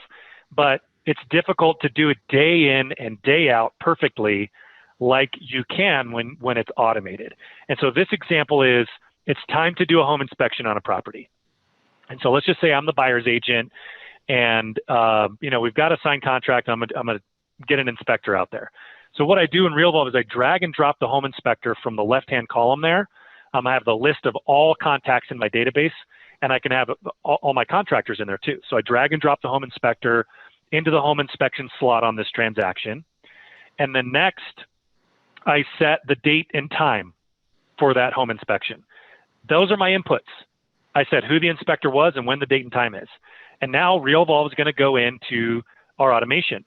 but it's difficult to do it day in and day out perfectly like you can when it's automated. And so this example is, it's time to do a home inspection on a property. And so let's just say I'm the buyer's agent, and we've got a signed contract. I'm gonna get an inspector out there. So what I do in Realvolve is I drag and drop the home inspector from the left-hand column there. I have the list of all contacts in my database, and I can have all my contractors in there too. So I drag and drop the home inspector into the home inspection slot on this transaction. And then next, I set the date and time for that home inspection. Those are my inputs. I said who the inspector was and when the date and time is. And now Realvolve is going to go into our automation.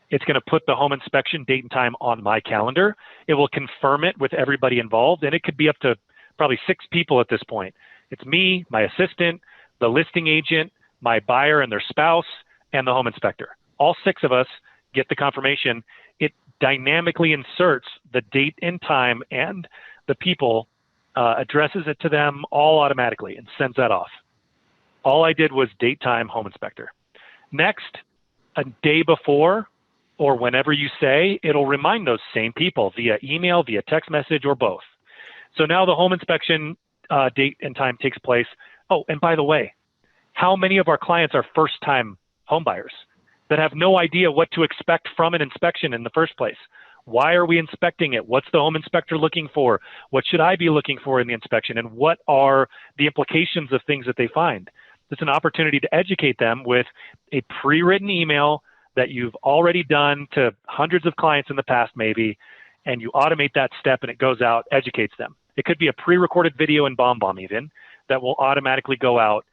It's going to put the home inspection date and time on my calendar. It will confirm it with everybody involved, and it could be up to probably 6 people at this point. It's me, my assistant, the listing agent, my buyer and their spouse, and the home inspector. All 6 of us get the confirmation. It dynamically inserts the date and time and the people, addresses it to them all automatically and sends that off. All I did was date, time, home inspector. Next, a day before or whenever you say, it'll remind those same people via email, via text message, or both. So now the home inspection date and time takes place. Oh, and by the way, how many of our clients are first-time home buyers that have no idea what to expect from an inspection in the first place? Why are we inspecting it? What's the home inspector looking for? What should I be looking for in the inspection? And what are the implications of things that they find? It's an opportunity to educate them with a pre-written email that you've already done to hundreds of clients in the past maybe, and you automate that step and it goes out, educates them. It could be a pre-recorded video in BombBomb even that will automatically go out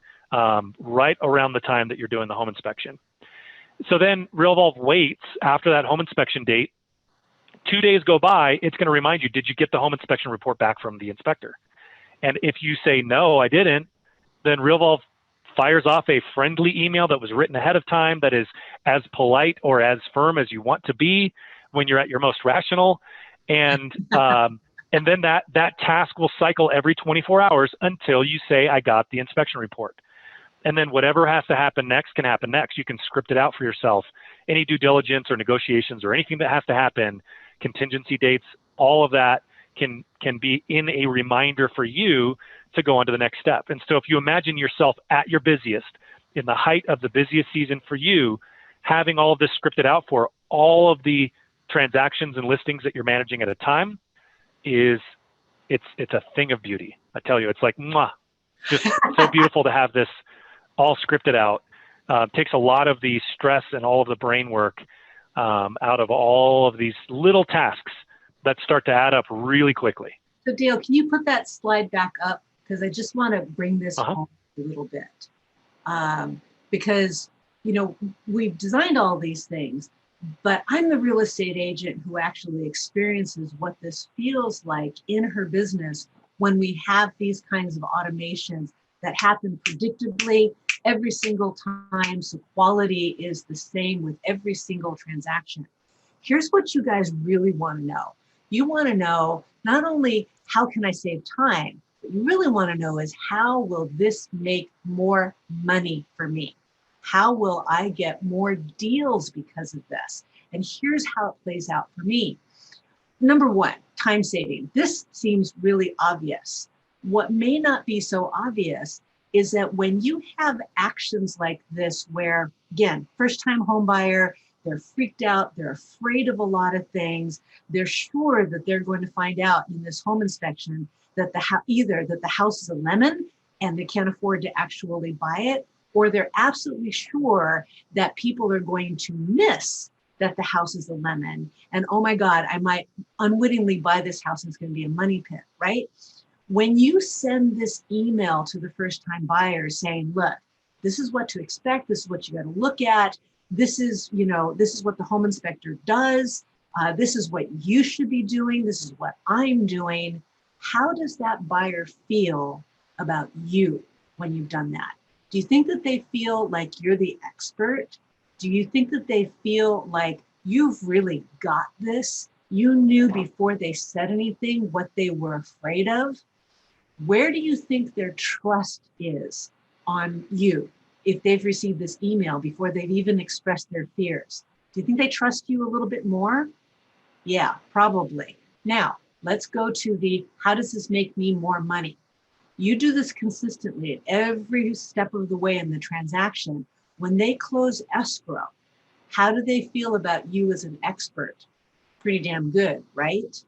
right around the time that you're doing the home inspection. So then Realvolve waits after that home inspection date. 2 days go by, it's going to remind you, did you get the home inspection report back from the inspector? And if you say, no, I didn't, then Realvolve fires off a friendly email that was written ahead of time that is as polite or as firm as you want to be when you're at your most rational. And and then that task will cycle every 24 hours until you say, I got the inspection report. And then whatever has to happen next can happen next. You can script it out for yourself. Any due diligence or negotiations or anything that has to happen, contingency dates, all of that can be in a reminder for you to go on to the next step. And so if you imagine yourself at your busiest, in the height of the busiest season for you, having all of this scripted out for all of the transactions and listings that you're managing at a time it's a thing of beauty. I tell you, it's like, mwah, just so beautiful to have this all scripted out. Takes a lot of the stress and all of the brain work out of all of these little tasks that start to add up really quickly. So Dale, can you put that slide back up? Because I just want to bring this home a little bit. Because, we've designed all these things, but I'm the real estate agent who actually experiences what this feels like in her business when we have these kinds of automations that happen predictably every single time. So quality is the same with every single transaction. Here's what you guys really want to know. You want to know not only how can I save time, but you really want to know is how will this make more money for me? How will I get more deals because of this? And here's how it plays out for me. Number one, time saving. This seems really obvious. What may not be so obvious is that when you have actions like this, where again, first-time home buyer, they're freaked out, they're afraid of a lot of things, they're sure that they're going to find out in this home inspection that either that the house is a lemon and they can't afford to actually buy it, or they're absolutely sure that people are going to miss that the house is a lemon. And oh my God, I might unwittingly buy this house and it's going to be a money pit, right? When you send this email to the first-time buyer saying, look, this is what to expect, this is what you got to look at, this is what the home inspector does, this is what you should be doing, this is what I'm doing. How does that buyer feel about you when you've done that? Do you think that they feel like you're the expert? Do you think that they feel like you've really got this? You knew before they said anything what they were afraid of? Where do you think their trust is on you if they've received this email before they've even expressed their fears? Do you think they trust you a little bit more? Yeah, probably. Now, let's go to how does this make me more money? You do this consistently at every step of the way in the transaction. When they close escrow, how do they feel about you as an expert? Pretty damn good, right?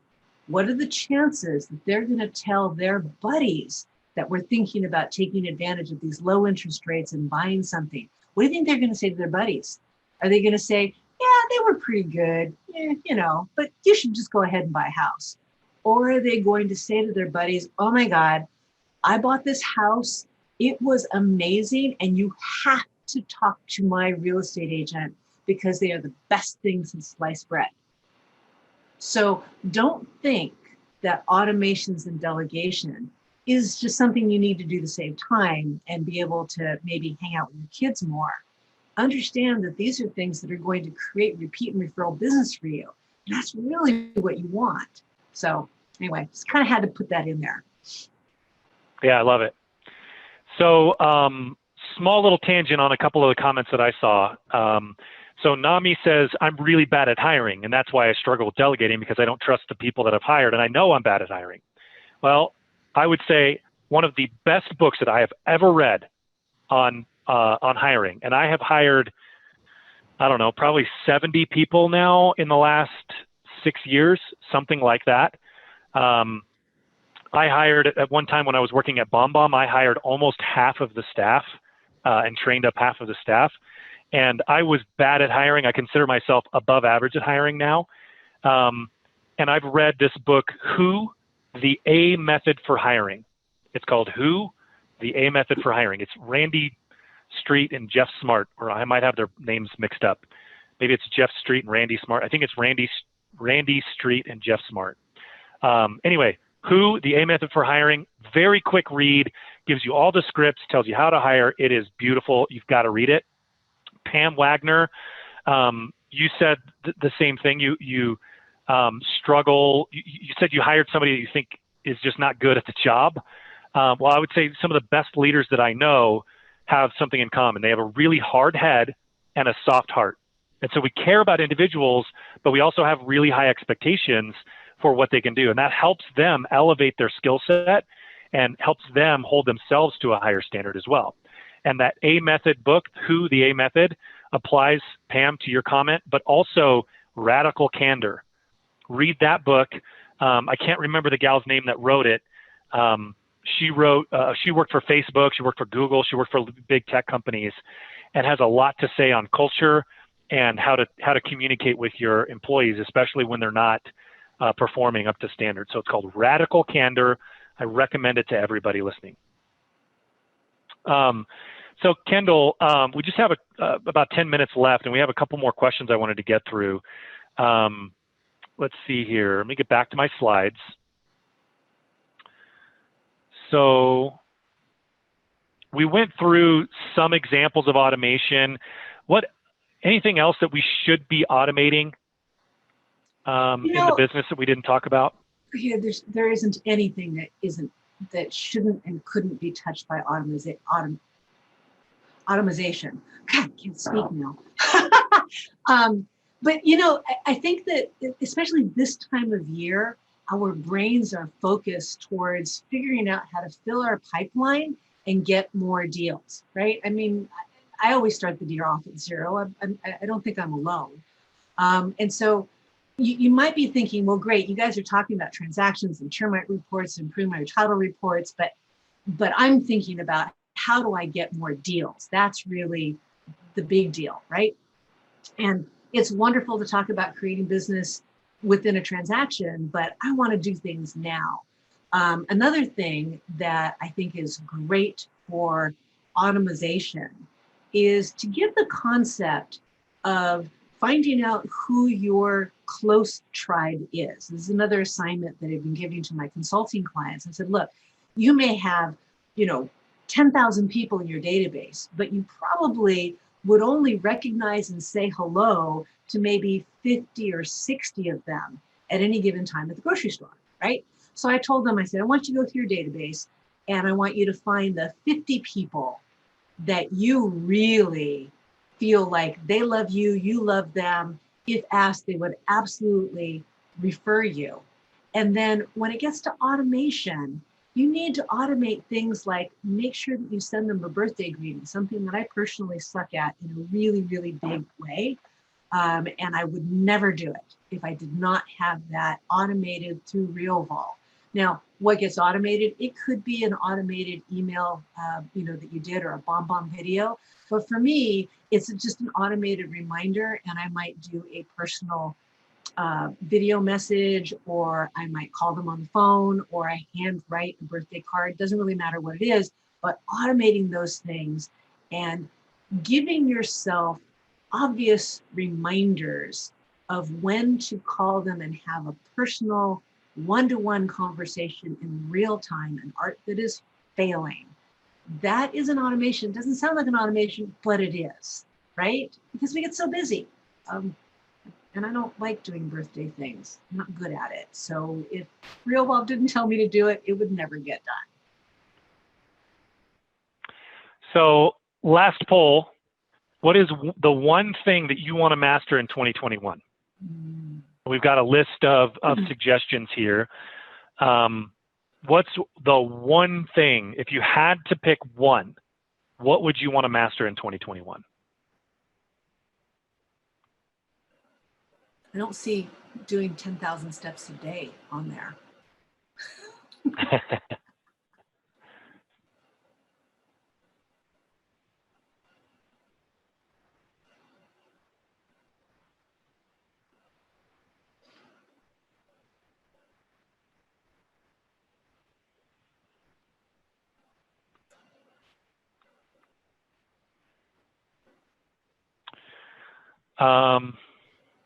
What are the chances that they're going to tell their buddies that we're thinking about taking advantage of these low interest rates and buying something? What do you think they're going to say to their buddies? Are they going to say, yeah, they were pretty good, but you should just go ahead and buy a house? Or are they going to say to their buddies, oh my God, I bought this house, it was amazing, and you have to talk to my real estate agent because they are the best thing since sliced bread. So don't think that automations and delegation is just something you need to do to save time and be able to maybe hang out with your kids more. Understand that these are things that are going to create repeat and referral business for you. And that's really what you want. So anyway, just kind of had to put that in there. Yeah, I love it. So small little tangent on a couple of the comments that I saw. So Nami says, I'm really bad at hiring, and that's why I struggle with delegating, because I don't trust the people that I've hired, and I know I'm bad at hiring. Well, I would say one of the best books that I have ever read on hiring, and I have hired, I don't know, probably 70 people now in the last 6 years, something like that. I hired at one time when I was working at BombBomb, I hired almost half of the staff and trained up half of the staff. and I was bad at hiring. I consider myself above average at hiring now. And I've read this book, Who, the A Method for Hiring. It's called Who, the A Method for Hiring. It's Randy Street and Jeff Smart, or I might have their names mixed up. Maybe it's Jeff Street and Randy Smart. I think it's Randy Street and Jeff Smart. Anyway, Who, the A Method for Hiring, very quick read, gives you all the scripts, tells you how to hire. It is beautiful. You've got to read it. Pam Wagner, you said the same thing. You struggle. You said you hired somebody that you think is just not good at the job. Well, I would say some of the best leaders that I know have something in common. They have a really hard head and a soft heart. And so we care about individuals, but we also have really high expectations for what they can do. And that helps them elevate their skill set and helps them hold themselves to a higher standard as well. And that A Method book, Who, the A Method, applies, Pam, to your comment, but also Radical Candor. Read that book. I can't remember the gal's name that wrote it. She worked for Facebook, she worked for Google, she worked for big tech companies, and has a lot to say on culture and how to communicate with your employees, especially when they're not performing up to standard. So it's called Radical Candor. I recommend it to everybody listening. So Kendall, we just have about 10 minutes left, and we have a couple more questions I wanted to get through. Let's see here. Let me get back to my slides. So we went through some examples of automation. Anything else that we should be automating in the business that we didn't talk about? Yeah, there isn't anything that shouldn't and couldn't be touched by automation. God, I can't speak now. But I think that especially this time of year, our brains are focused towards figuring out how to fill our pipeline and get more deals, right? I mean, I always start the year off at zero. I don't think I'm alone. And so you might be thinking, well, great, you guys are talking about transactions and termite reports and pre-marriage title reports, but I'm thinking about how do I get more deals? That's really the big deal, right? And it's wonderful to talk about creating business within a transaction, but I want to do things now. Another thing that I think is great for automation is to give the concept of finding out who your close tribe is. This is another assignment that I've been giving to my consulting clients. I said, look, you may have, 10,000 people in your database, but you probably would only recognize and say hello to maybe 50 or 60 of them at any given time at the grocery store, right? So I told them, I said, I want you to go through your database and I want you to find the 50 people that you really feel like they love you, you love them. If asked, they would absolutely refer you. And then when it gets to automation, you need to automate things like make sure that you send them a birthday greeting, something that I personally suck at in a really, really big way. And I would never do it if I did not have that automated through Realvolve. Now, what gets automated? It could be an automated email, that you did, or a BombBomb video. But for me, it's just an automated reminder, and I might do a personal video message, or I might call them on the phone, or I handwrite a birthday card. Doesn't really matter what it is, but automating those things and giving yourself obvious reminders of when to call them and have a personal one-to-one conversation in real time, an art that is failing. That is an automation. It doesn't sound like an automation, but it is, right? Because we get so busy. And I don't like doing birthday things. I'm not good at it. So if Realvolve didn't tell me to do it, it would never get done. So last poll, what is the one thing that you want to master in 2021? We've got a list of suggestions here. What's the one thing, if you had to pick one, what would you want to master in 2021? I don't see doing 10,000 steps a day on there.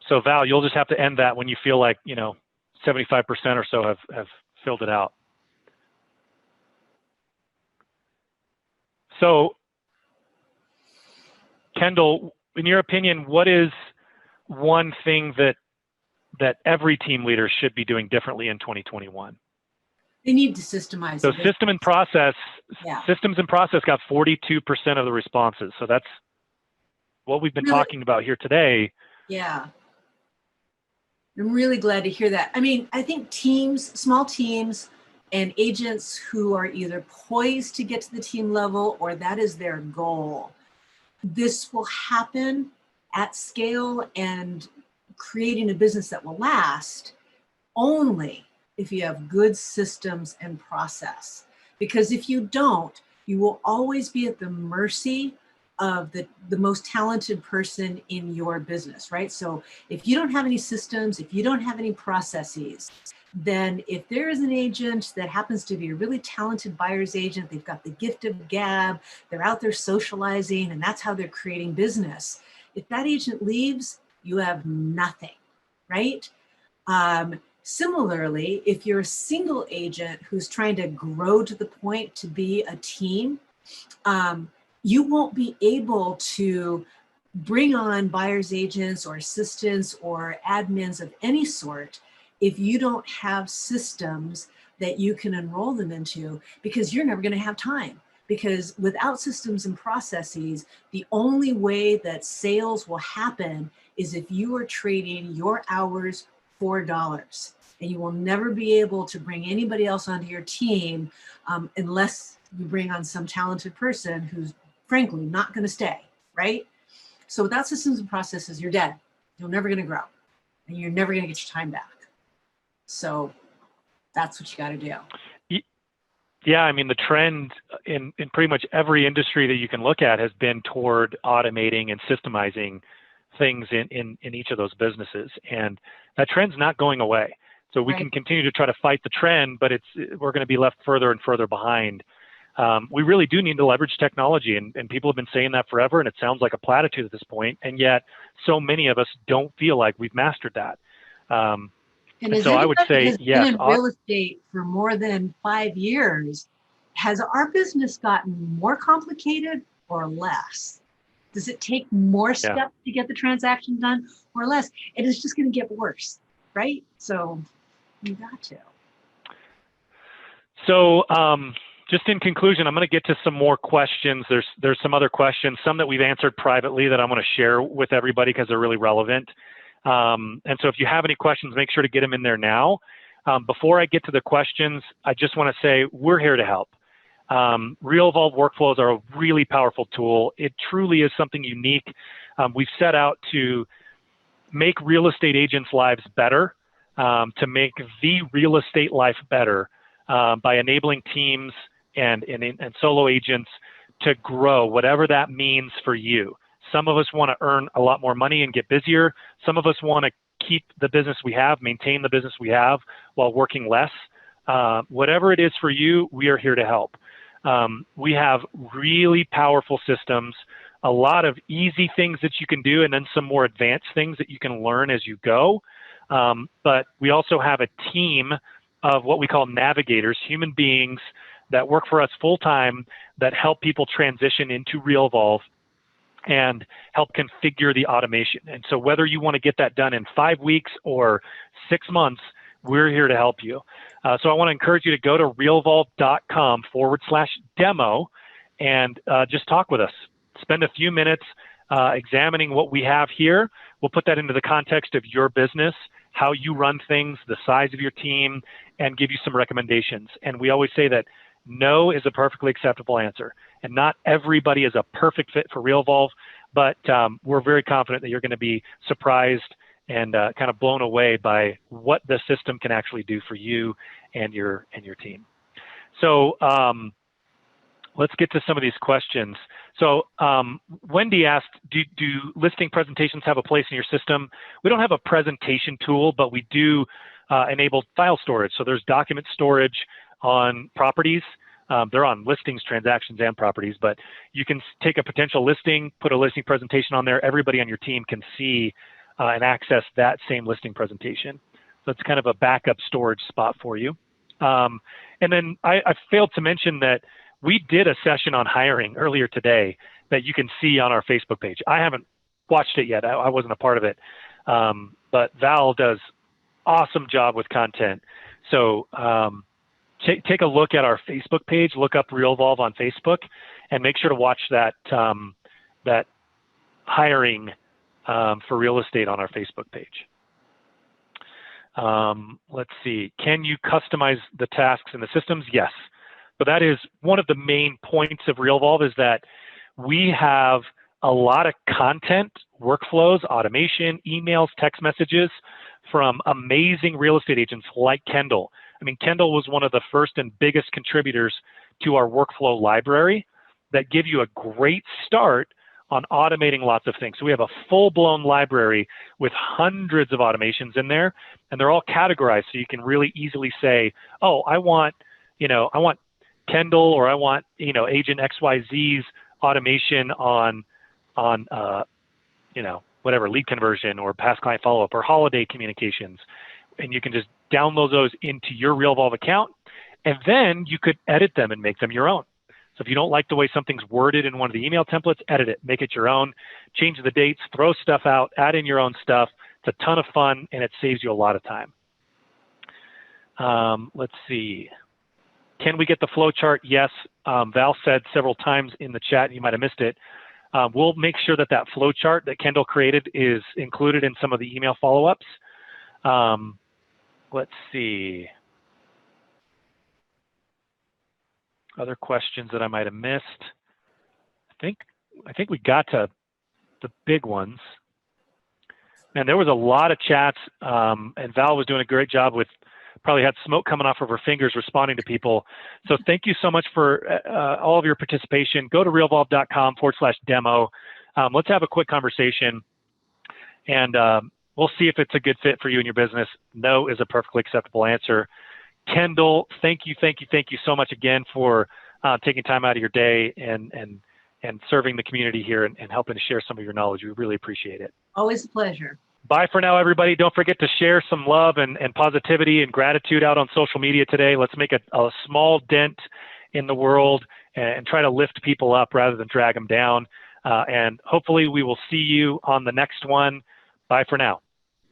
So Val, you'll just have to end that when you feel like, 75% or so have filled it out. So Kendall, in your opinion, what is one thing that every team leader should be doing differently in 2021? They need to systemize. So systems and process got 42% of the responses. So that's what we've been talking about here today. Yeah. I'm really glad to hear that. I mean, I think teams, small teams and agents who are either poised to get to the team level or that is their goal, this will happen at scale and creating a business that will last only if you have good systems and process. Because if you don't, you will always be at the mercy of the most talented person in your business, right? So if you don't have any systems, if you don't have any processes, then if there is an agent that happens to be a really talented buyer's agent, they've got the gift of gab, they're out there socializing, and that's how they're creating business. If that agent leaves, you have nothing, right? Similarly, if you're a single agent who's trying to grow to the point to be a team, you won't be able to bring on buyer's agents or assistants or admins of any sort if you don't have systems that you can enroll them into, because you're never going to have time. Because without systems and processes, the only way that sales will happen is if you are trading your hours for dollars. And you will never be able to bring anybody else onto your team unless you bring on some talented person who's frankly not going to stay, right? So without systems and processes, you're dead. You're never going to grow and you're never going to get your time back. So that's what you got to do. Yeah, I mean, the trend in pretty much every industry that you can look at has been toward automating and systemizing things in each of those businesses. And that trend's not going away. So we can continue to try to fight the trend, but we're going to be left further and further behind. We really do need to leverage technology, and people have been saying that forever, and it sounds like a platitude at this point, and yet so many of us don't feel like we've mastered that. And so I would say, yes. Been in real estate for more than 5 years, has our business gotten more complicated or less? Does it take more steps to get the transaction done or less? It is just going to get worse, right? So you got to. So just in conclusion, I'm going to get to some more questions. There's some other questions, some that we've answered privately that I want to share with everybody because they're really relevant. And so if you have any questions, make sure to get them in there now. Before I get to the questions, I just want to say we're here to help. Realvolve workflows are a really powerful tool. It truly is something unique. We've set out to make real estate agents' lives better, to make the real estate life better by enabling teams and solo agents to grow, whatever that means for you. Some of us want to earn a lot more money and get busier. Some of us want to keep the business we have, maintain the business we have while working less. Whatever it is for you, we are here to help. We have really powerful systems, a lot of easy things that you can do, and then some more advanced things that you can learn as you go. But we also have a team of what we call navigators, human beings that work for us full-time that help people transition into Realvolve and help configure the automation. And so whether you want to get that done in 5 weeks or 6 months, we're here to help you. So I want to encourage you to go to realvolve.com/demo and just talk with us. Spend a few minutes examining what we have here. We'll put that into the context of your business, how you run things, the size of your team, and give you some recommendations. And we always say that no is a perfectly acceptable answer. And not everybody is a perfect fit for Realvolve, but we're very confident that you're going to be surprised and kind of blown away by what the system can actually do for you and your team. So let's get to some of these questions. So Wendy asked, do listing presentations have a place in your system? We don't have a presentation tool, but we do enable file storage. So there's document storage on properties. They're on listings, transactions, and properties, but you can take a potential listing, put a listing presentation on there. Everybody on your team can see and access that same listing presentation. So it's kind of a backup storage spot for you. And then I failed to mention that we did a session on hiring earlier today that you can see on our Facebook page. I haven't watched it yet. I wasn't a part of it. But Val does awesome job with content. So take a look at our Facebook page, look up Realvolve on Facebook, and make sure to watch that, that hiring for real estate on our Facebook page. Let's see, can you customize the tasks in the systems? Yes. But that is one of the main points of Realvolve, is that we have a lot of content, workflows, automation, emails, text messages from amazing real estate agents like Kendall. I mean, Kendall was one of the first and biggest contributors to our workflow library that give you a great start on automating lots of things. So we have a full-blown library with hundreds of automations in there, and they're all categorized, so you can really easily say, oh, I want Kendall, or I want, agent XYZ's automation on whatever, lead conversion or past client follow-up or holiday communications. And you can just download those into your Realvolve account, and then you could edit them and make them your own. So if you don't like the way something's worded in one of the email templates, edit it, make it your own, change the dates, throw stuff out, add in your own stuff. It's a ton of fun, and it saves you a lot of time. Let's see. Can we get the flow chart? Yes. Val said several times in the chat, you might have missed it. We'll make sure that that flow chart that Kendall created is included in some of the email follow-ups. Let's see. Other questions that I might have missed. I think we got to the big ones. Man, there was a lot of chats, and Val was doing a great job with, probably had smoke coming off of her fingers responding to people. So thank you so much for all of your participation. Go to realvolve.com/demo. Let's have a quick conversation, and we'll see if it's a good fit for you and your business. No is a perfectly acceptable answer. Kendall, thank you so much again for taking time out of your day and serving the community here and helping to share some of your knowledge. We really appreciate it. Always a pleasure. Bye for now, everybody. Don't forget to share some love and positivity and gratitude out on social media today. Let's make a small dent in the world and try to lift people up rather than drag them down. And hopefully we will see you on the next one. Bye for now.